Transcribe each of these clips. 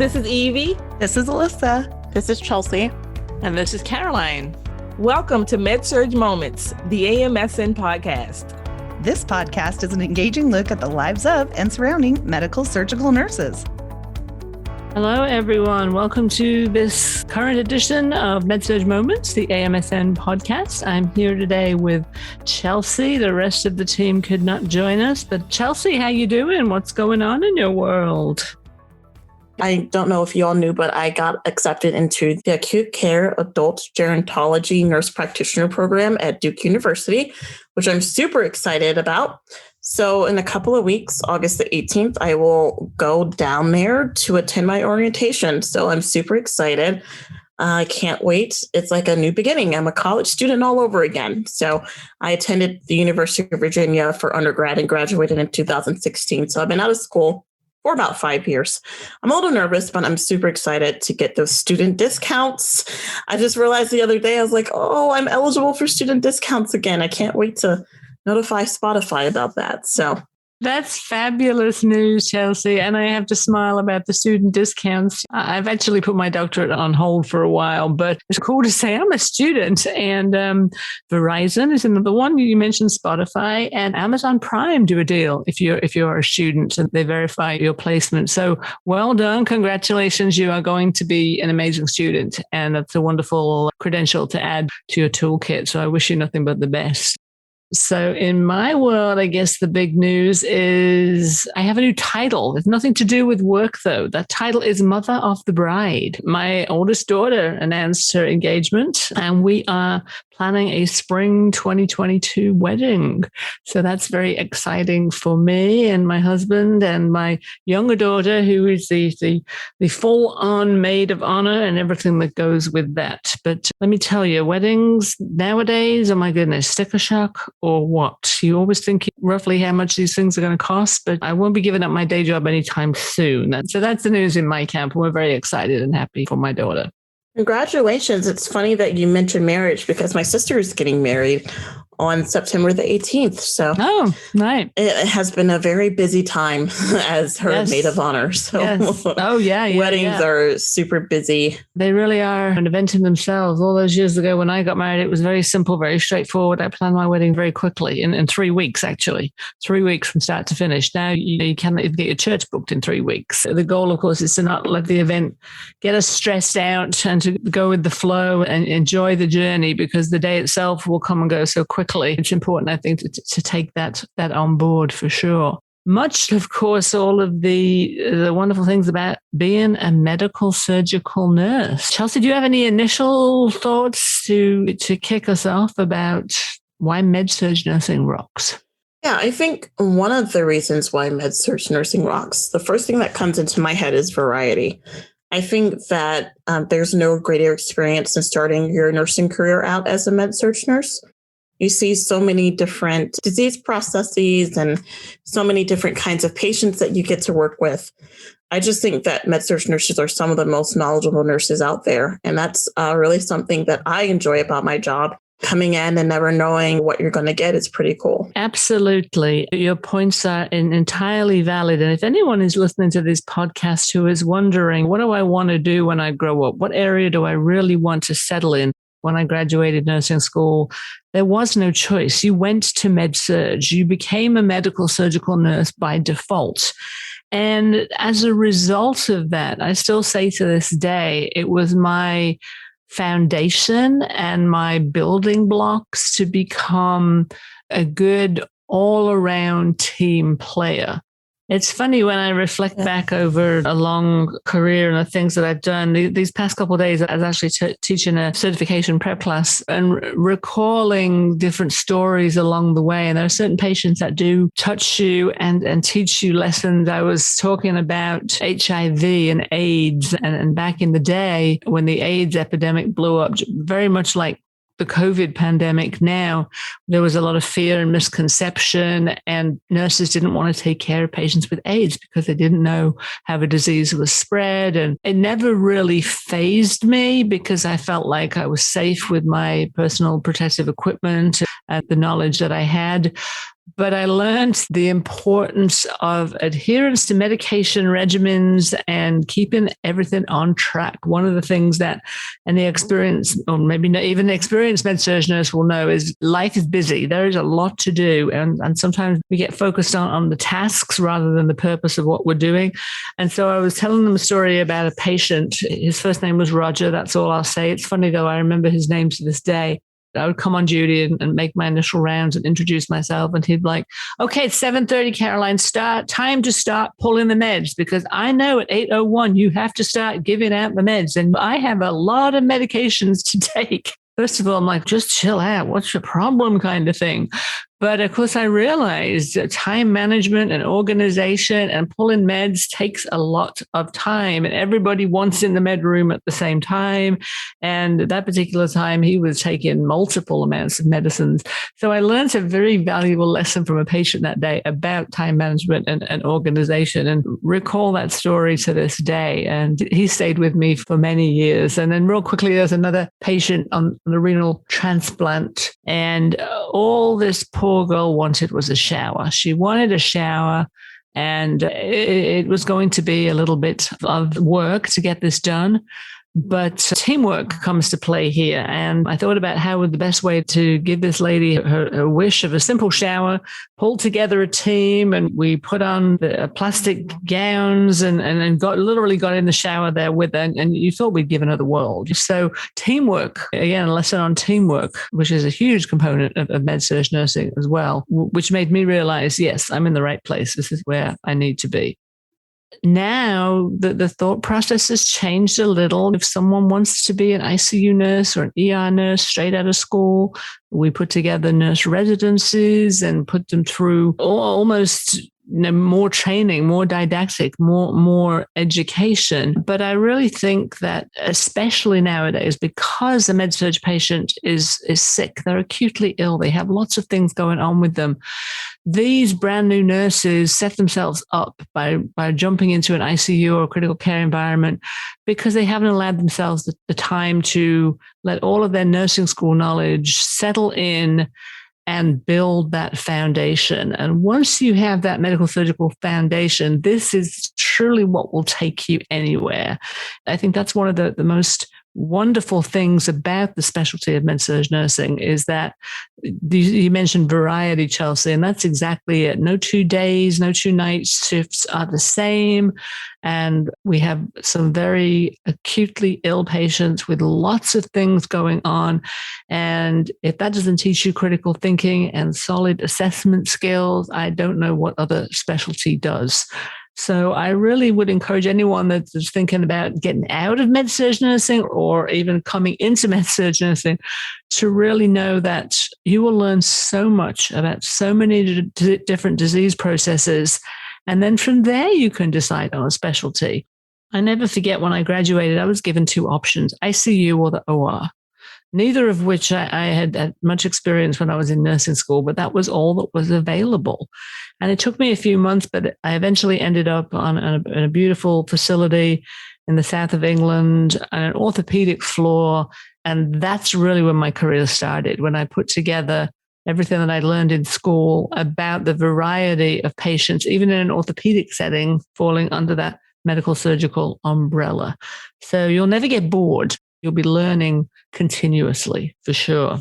This is Evie. This is Alyssa. This is Chelsea. And this is Caroline. Welcome to Med Surg Moments, the AMSN podcast. This podcast is an engaging look at the lives of and surrounding medical surgical nurses. Hello, everyone. Welcome to this current edition of Med Surg Moments, the AMSN podcast. I'm here today with Chelsea. The rest of the team could not join us. But Chelsea, how you doing? What's going on in your world? I don't know if you all knew, but I got accepted into the Acute Care Adult Gerontology Nurse Practitioner program at Duke University, which I'm super excited about. So in a couple of weeks, August the 18th, I will go down there to attend my orientation. So I'm super excited. I can't wait. It's like a new beginning. I'm a college student all over again. So I attended the University of Virginia for undergrad and graduated in 2016. So I've been out of school for about 5 years. I'm a little nervous, but I'm super excited to get those student discounts. I just realized the other day, I was like, oh, I'm eligible for student discounts again. I can't wait to notify Spotify about that. So that's fabulous news, Chelsea. And I have to smile about the student discounts. I've actually put my doctorate on hold for a while, but it's cool to say I'm a student. And Verizon is another one. You mentioned Spotify and Amazon Prime do a deal if you're a student and they verify your placement. So well done. Congratulations. You are going to be an amazing student. And that's a wonderful credential to add to your toolkit. So I wish you nothing but the best. So in my world, I guess the big news is I have a new title. It's nothing to do with work, though. That title is Mother of the Bride. My oldest daughter announced her engagement, and we are planning a spring 2022 wedding. So that's very exciting for me and my husband and my younger daughter, who is the full-on maid of honor and everything that goes with that. But let me tell you, weddings nowadays, oh my goodness, sticker shock or what? You always think roughly how much these things are going to cost, but I won't be giving up my day job anytime soon. So that's the news in my camp. We're very excited and happy for my daughter. congratulations. It's funny that you mentioned marriage because my sister is getting married on September the 18th. So it has been a very busy time as her maid of honor. So weddings are super busy. They really are an event in themselves. All those years ago when I got married, it was very simple, very straightforward. I planned my wedding very quickly in 3 weeks, actually. 3 weeks from start to finish. Now you cannot even get your church booked in 3 weeks. The goal, of course, is to not let the event get us stressed out and to go with the flow and enjoy the journey, because the day itself will come and go so quickly. It's important, I think, to take that on board for sure. Much, of course, all of the wonderful things about being a medical surgical nurse. Chelsea, do you have any initial thoughts to kick us off about why med surg nursing rocks? Yeah, I think one of the reasons why med surg nursing rocks, the first thing that comes into my head is variety. I think that there's no greater experience than starting your nursing career out as a med surg nurse. You see so many different disease processes and so many different kinds of patients that you get to work with. I just think that med surg nurses are some of the most knowledgeable nurses out there. And that's really something that I enjoy about my job. Coming in and never knowing what you're going to get is pretty cool. Absolutely. Your points are entirely valid. And if anyone is listening to this podcast who is wondering, what do I want to do when I grow up? What area do I really want to settle in? When I graduated nursing school, there was no choice. You went to Med Surg. You became a medical surgical nurse by default. And as a result of that, I still say to this day, it was my foundation and my building blocks to become a good all-around team player. It's funny when I reflect back over a long career and the things that I've done. These past couple of days, I was actually teaching a certification prep class and recalling different stories along the way. And there are certain patients that do touch you and teach you lessons. I was talking about HIV and AIDS. And back in the day when the AIDS epidemic blew up, very much like the COVID pandemic now, there was a lot of fear and misconception, and nurses didn't want to take care of patients with AIDS because they didn't know how the disease was spread. And it never really fazed me because I felt like I was safe with my personal protective equipment. at the knowledge that I had. But I learned the importance of adherence to medication regimens and keeping everything on track. One of the things that any experienced, or maybe not even experienced med surg nurse will know is life is busy. There is a lot to do. And sometimes we get focused on the tasks rather than the purpose of what we're doing. And so I was telling them a story about a patient. His first name was Roger. That's all I'll say. It's funny, though. I remember his name to this day. I would come on duty and make my initial rounds and introduce myself. And he'd be like, okay, it's 7:30, Caroline, time to start pulling the meds, because I know at 8:01, you have to start giving out the meds. And I have a lot of medications to take. First of all, I'm like, just chill out. What's your problem kind of thing? But of course, I realized that time management and organization and pulling meds takes a lot of time, and everybody wants in the med room at the same time. And at that particular time, he was taking multiple amounts of medicines. So I learned a very valuable lesson from a patient that day about time management and organization, and recall that story to this day. And he stayed with me for many years. And then real quickly, there's another patient on the renal transplant, and all this poor girl wanted was a shower. She wanted a shower, and it was going to be a little bit of work to get this done. But teamwork comes to play here. And I thought about how would the best way to give this lady her wish of a simple shower, pulled together a team, and we put on the plastic gowns and literally got in the shower there with her. And you thought we'd given her the world. So teamwork, again, a lesson on teamwork, which is a huge component of med surg nursing as well, which made me realize, yes, I'm in the right place. This is where I need to be. Now, the thought process has changed a little. If someone wants to be an ICU nurse or an ER nurse straight out of school, we put together nurse residencies and put them through almost more training, more didactic, more education. But I really think that, especially nowadays, because the med surg patient is sick, they're acutely ill, they have lots of things going on with them. These brand new nurses set themselves up by jumping into an ICU or a critical care environment because they haven't allowed themselves the time to let all of their nursing school knowledge settle in and build that foundation. And once you have that medical surgical foundation, this is truly what will take you anywhere. I think that's one of the most wonderful things about the specialty of med surg nursing is that you mentioned variety, Chelsea, and that's exactly it. No 2 days, no 2 nights shifts are the same. And we have some very acutely ill patients with lots of things going on. And if that doesn't teach you critical thinking and solid assessment skills, I don't know what other specialty does. So I really would encourage anyone that's thinking about getting out of med surg nursing or even coming into med surg nursing to really know that you will learn so much about so many different disease processes. And then from there, you can decide on a specialty. I never forget when I graduated, I was given 2 options, ICU or the OR. Neither of which I had much experience when I was in nursing school, but that was all that was available. And it took me a few months, but I eventually ended up on a beautiful facility in the south of England, on an orthopedic floor. And that's really when my career started, when I put together everything that I learned in school about the variety of patients, even in an orthopedic setting, falling under that medical surgical umbrella. So you'll never get bored. You'll be learning continuously, for sure.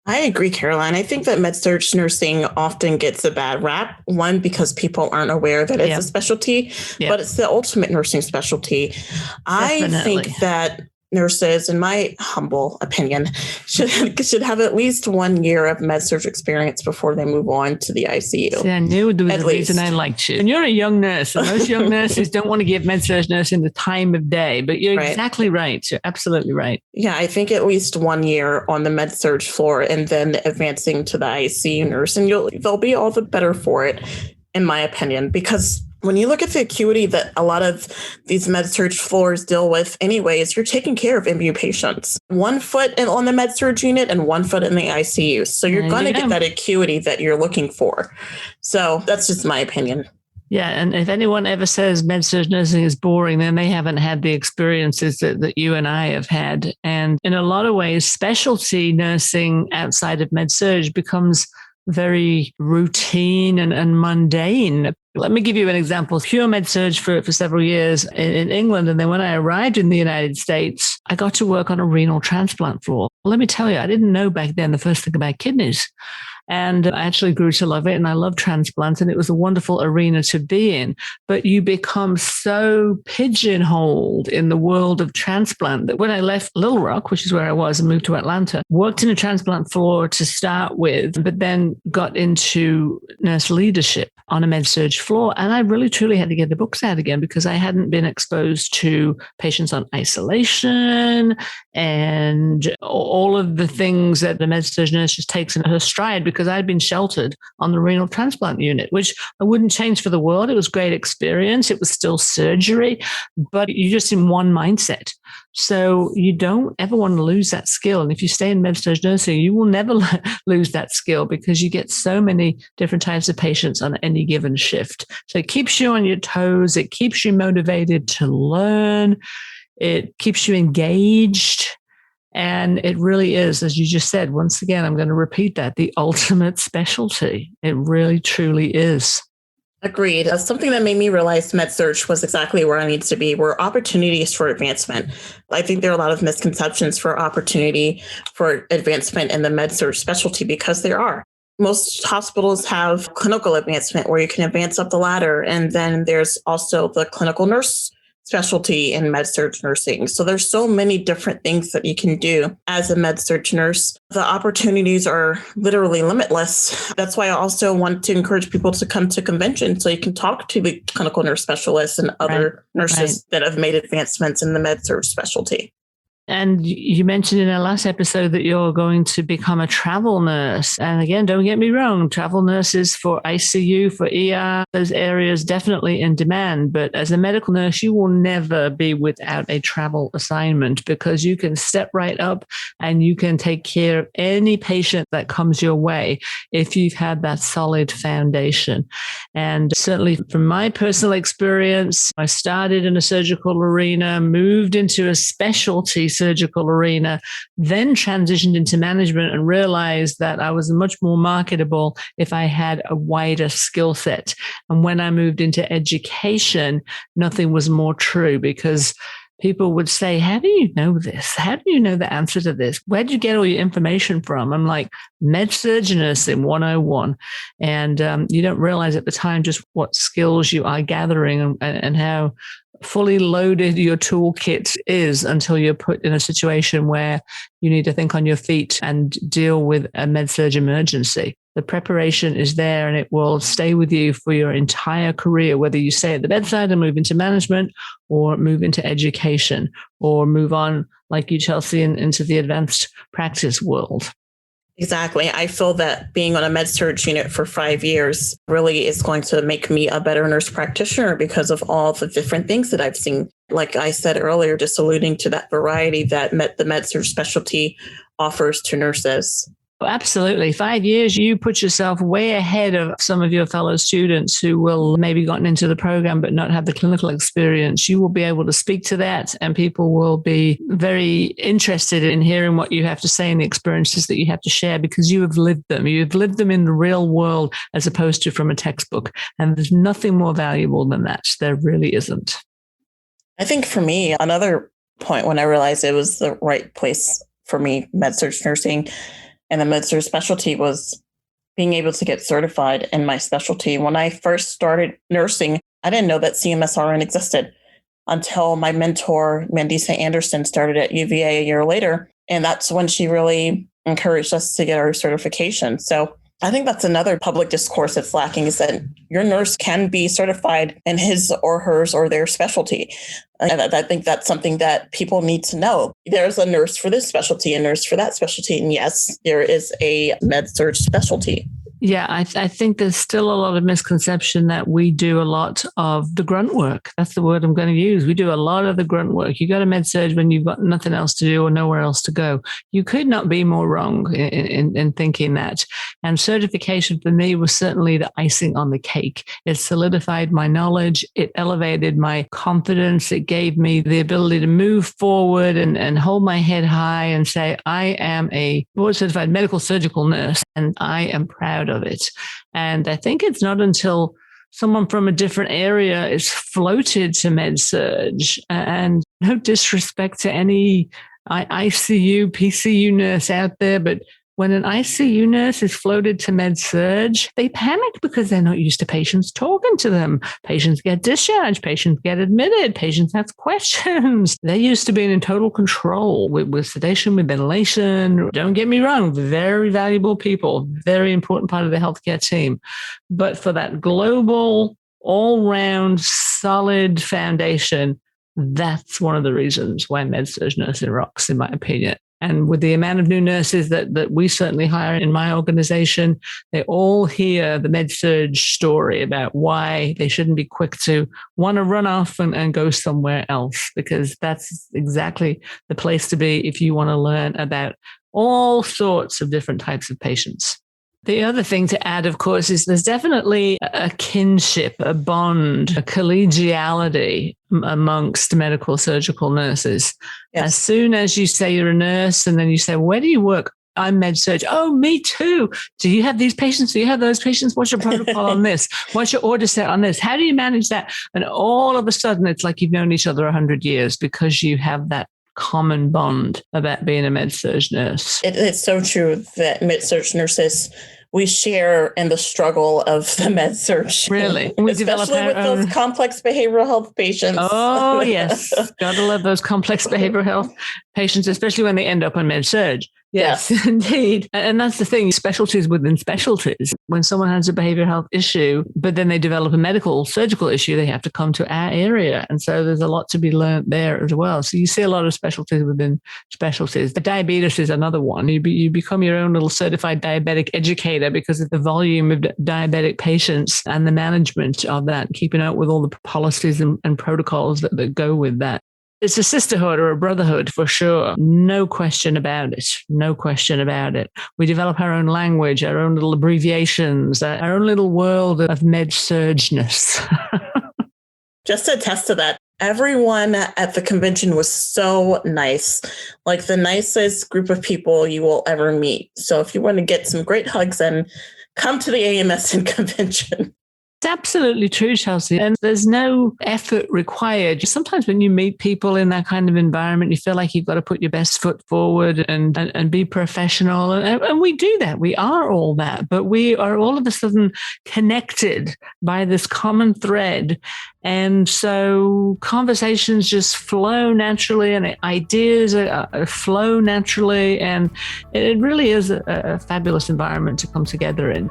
I agree, Caroline. I think that med surg nursing often gets a bad rap. One, because people aren't aware that it's a specialty, but it's the ultimate nursing specialty. Definitely. I think that nurses, in my humble opinion, should have at least 1 year of med surg experience before they move on to the ICU. See, I knew there was a reason I liked you. And you're a young nurse, and most young nurses don't want to give med surg nursing the time of day, but you're exactly right. You're absolutely right. Yeah, I think at least 1 year on the med surg floor and then advancing to the ICU nurse, and they'll be all the better for it, in my opinion, because when you look at the acuity that a lot of these med surg floors deal with anyways, you're taking care of MU patients. 1 foot on the med surg unit and 1 foot in the ICU. So you're going to get that acuity that you're looking for. So that's just my opinion. Yeah, and if anyone ever says med-surg nursing is boring, then they haven't had the experiences that you and I have had. And in a lot of ways, specialty nursing outside of med-surg becomes very routine and mundane. Let me give you an example. Pure med-surg for several years in England. And then when I arrived in the United States, I got to work on a renal transplant floor. Let me tell you, I didn't know back then the first thing about kidneys. And I actually grew to love it. And I love transplants. And it was a wonderful arena to be in. But you become so pigeonholed in the world of transplant that when I left Little Rock, which is where I was, and moved to Atlanta, worked in a transplant floor to start with, but then got into nurse leadership on a med-surg floor. And I really, truly had to get the books out again because I hadn't been exposed to patients on isolation and all of the things that the med-surg nurse just takes in her stride, because I'd been sheltered on the renal transplant unit, which I wouldn't change for the world. It was a great experience. It was still surgery, but you're just in one mindset. So you don't ever want to lose that skill. And if you stay in med-surg nursing, you will never lose that skill because you get so many different types of patients on any given shift. So it keeps you on your toes. It keeps you motivated to learn. It keeps you engaged. And it really is, as you just said, once again, I'm going to repeat that, the ultimate specialty. It really, truly is. Agreed. Something that made me realize med-surg was exactly where I needed to be, were opportunities for advancement. I think there are a lot of misconceptions for opportunity for advancement in the med-surg specialty because there are. Most hospitals have clinical advancement where you can advance up the ladder. And then there's also the clinical nurse specialty in med-surg nursing. So there's so many different things that you can do as a med-surg nurse. The opportunities are literally limitless. That's why I also want to encourage people to come to conventions so you can talk to the clinical nurse specialists and other nurses that have made advancements in the med-surg specialty. And you mentioned in our last episode that you're going to become a travel nurse. And again, don't get me wrong, travel nurses for ICU, for ER, those areas definitely in demand. But as a medical nurse, you will never be without a travel assignment because you can step right up and you can take care of any patient that comes your way if you've had that solid foundation. And certainly from my personal experience, I started in a surgical arena, moved into a specialty surgical arena, then transitioned into management and realized that I was much more marketable if I had a wider skill set. And when I moved into education, nothing was more true because people would say, how do you know this? How do you know the answer to this? Where did you get all your information from? I'm like, med-surg nursing 101. And you don't realize at the time just what skills you are gathering and how fully loaded your toolkit is until you're put in a situation where you need to think on your feet and deal with a med-surg emergency. The preparation is there and it will stay with you for your entire career, whether you stay at the bedside and move into management or move into education or move on, like you, Chelsea, into the advanced practice world. Exactly. I feel that being on a med-surg unit for 5 years really is going to make me a better nurse practitioner because of all the different things that I've seen. Like I said earlier, just alluding to that variety that the med-surg specialty offers to nurses. Absolutely. 5 years, you put yourself way ahead of some of your fellow students who will maybe gotten into the program but not have the clinical experience. You will be able to speak to that and people will be very interested in hearing what you have to say and the experiences that you have to share because you have lived them. You've lived them in the real world as opposed to from a textbook. And there's nothing more valuable than that. There really isn't. I think for me, another point when I realized it was the right place for me, med-surg nursing, and the med-surg specialty was being able to get certified in my specialty. When I first started nursing, I didn't know that CMSRN existed until my mentor, Mandisa Anderson, started at UVA a year later. And that's when she really encouraged us to get our certification. So I think that's another public discourse that's lacking is that your nurse can be certified in his or hers or their specialty. And I think that's something that people need to know. There's a nurse for this specialty, a nurse for that specialty. And yes, there is a med-surg specialty. Yeah, I think there's still a lot of misconception that we do a lot of the grunt work. That's the word I'm going to use. We do a lot of the grunt work. You go to Med Surg when you've got nothing else to do or nowhere else to go. You could not be more wrong in thinking that. And certification for me was certainly the icing on the cake. It solidified my knowledge. It elevated my confidence. It gave me the ability to move forward and hold my head high and say, I am a board certified medical surgical nurse and I am proud of it. And I think it's not until someone from a different area is floated to Med Surg, and no disrespect to any ICU, PCU nurse out there, but when an ICU nurse is floated to Med Surg, they panic because they're not used to patients talking to them. Patients get discharged, patients get admitted, patients ask questions. They're used to being in total control with sedation, with ventilation. Don't get me wrong, very valuable people, very important part of the healthcare team. But for that global, all-round, solid foundation, that's one of the reasons why Med Surg nursing rocks, in my opinion. And with the amount of new nurses that we certainly hire in my organization, they all hear the Med Surg story about why they shouldn't be quick to want to run off and go somewhere else, because that's exactly the place to be if you want to learn about all sorts of different types of patients. The other thing to add, of course, is there's definitely a kinship, a bond, a collegiality amongst medical surgical nurses. Yes. As soon as you say you're a nurse and then you say, where do you work? I'm Med Surg. Oh, me too. Do you have these patients? Do you have those patients? What's your protocol on this? What's your order set on this? How do you manage that? And all of a sudden, it's like you've known each other 100 years because you have that common bond about being a Med Surg nurse. It's so true that Med Surg nurses, we share in the struggle of the Med Surg. Really? We especially with those complex behavioral health patients. Oh, yes. Gotta love those complex behavioral health patients, especially when they end up on Med Surg. Yes, indeed. And that's the thing, specialties within specialties. When someone has a behavioral health issue, but then they develop a medical surgical issue, they have to come to our area. And so there's a lot to be learned there as well. So you see a lot of specialties within specialties. The diabetes is another one. You become your own little certified diabetic educator because of the volume of diabetic patients and the management of that, keeping up with all the policies and protocols that go with that. It's a sisterhood or a brotherhood for sure. No question about it. No question about it. We develop our own language, our own little abbreviations, our own little world of Med Surgness. Just to attest to that, everyone at the convention was so nice, like the nicest group of people you will ever meet. So if you want to get some great hugs, then come to the AMSN convention. It's absolutely true, Chelsea. And there's no effort required. Sometimes when you meet people in that kind of environment, you feel like you've got to put your best foot forward and be professional. And we do that. We are all that. But we are all of a sudden connected by this common thread. And so conversations just flow naturally and ideas flow naturally. And it really is a fabulous environment to come together in.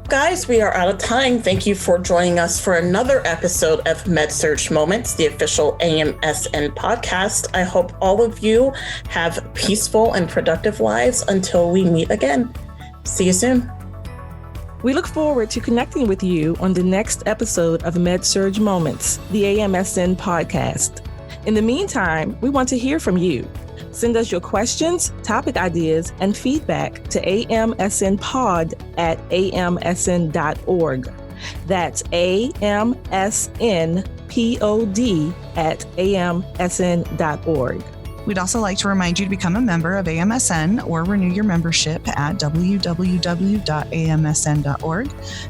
Guys, we are out of time. Thank you for joining us for another episode of Med Surg Moments, the official AMSN podcast. I hope all of you have peaceful and productive lives until we meet again. See you soon. We look forward to connecting with you on the next episode of Med Surg Moments, the AMSN podcast. In the meantime, we want to hear from you. Send us your questions, topic ideas, and feedback to amsnpod@amsn.org. That's amsnpod@amsn.org. We'd also like to remind you to become a member of AMSN or renew your membership at www.amsn.org.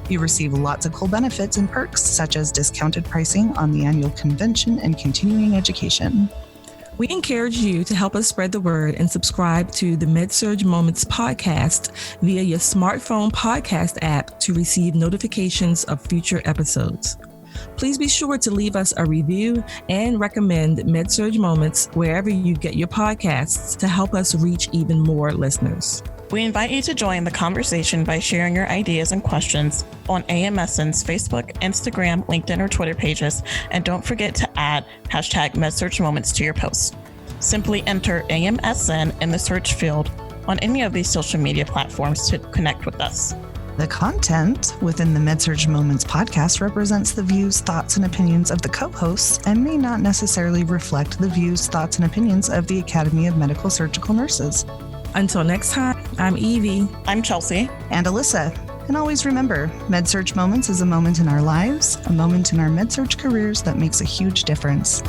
You receive lots of cool benefits and perks, such as discounted pricing on the annual convention and continuing education. We encourage you to help us spread the word and subscribe to the Med Surg Moments podcast via your smartphone podcast app to receive notifications of future episodes. Please be sure to leave us a review and recommend Med Surg Moments wherever you get your podcasts to help us reach even more listeners. We invite you to join the conversation by sharing your ideas and questions on AMSN's Facebook, Instagram, LinkedIn, or Twitter pages. And don't forget to add #MedSurgMoments to your posts. Simply enter AMSN in the search field on any of these social media platforms to connect with us. The content within the Med Surg Moments podcast represents the views, thoughts, and opinions of the co-hosts and may not necessarily reflect the views, thoughts, and opinions of the Academy of Medical Surgical Nurses. Until next time, I'm Evie. I'm Chelsea. And Alyssa. And always remember, Med Surg Moments is a moment in our lives, a moment in our Med Surg careers that makes a huge difference.